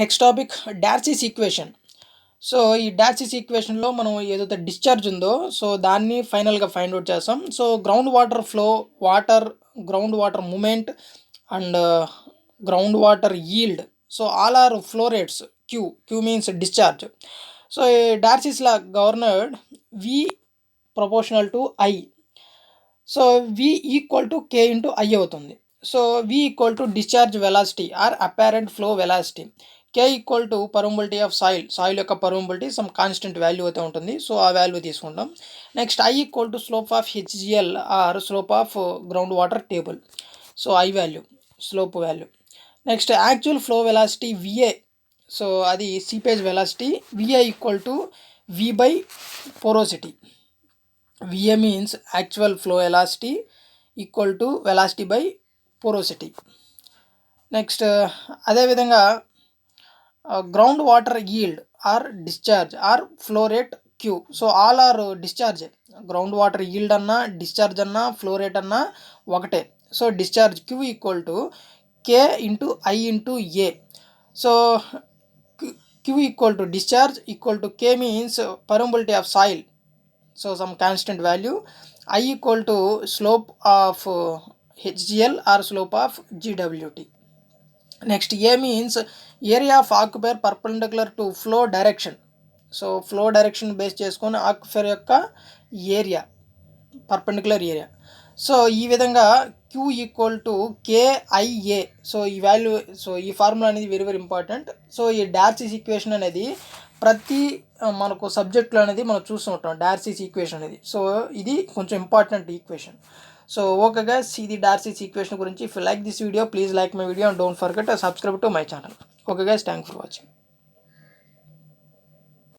Next topic Darcy's equation. So ఈ Darcy's ఈక్వేషన్లో మనం ఏదైతే డిశ్చార్జ్ ఉందో సో దాన్ని ఫైనల్గా ఫైండ్ అవుట్ చేస్తాం. So ground water flow, water, ground water moment and ground water yield. So all are flow rates. Q means discharge. So ఈ Darcy's law governed V proportional to I. So V equal to K into I అవుతుంది. So V equal to discharge velocity or apparent flow velocity. K equal to permeability of soil యొక్క permeability some constant value అయితే ఉంటుంది. So ఆ value తీసుకుంటాం. Next I equal to slope of HGL or slope of ground water table. So I value, slope value. Next actual flow velocity VA. So అది seepage velocity. VA equal to V by porosity. VA means actual flow velocity equal to velocity by porosity. Next అదేవిధంగా ground water yield or discharge or flow rate Q. So all are discharge. Ground water yield అన్నా, discharge అన్నా, flow rate అన్నా ఒకటే. So discharge Q equal to K into I into A. So Q equal to discharge equal to K means permeability of soil. So some constant value. I equal to slope of HGL or slope of GWT. Next A means area of aquifer perpendicular to flow direction. So flow direction base చేసుకొని aquifer యొక్క area, perpendicular area. So ఈ విధంగా Q equal to KIA. So ఈ value, so ఈ formula అనేది very very important. So ఈ డార్సీస్ equation అనేది ప్రతి మనకు సబ్జెక్ట్లో అనేది మనం చూస్తూ ఉంటాం డార్సీస్ ఈక్వేషన్ అనేది. సో ఇది కొంచెం important equation. So okay guys, ఇది డార్సీస్ ఈక్వేషన్ గురించి. If you like this video please like my video and don't forget subscribe to my channel. Okay guys, thanks for watching.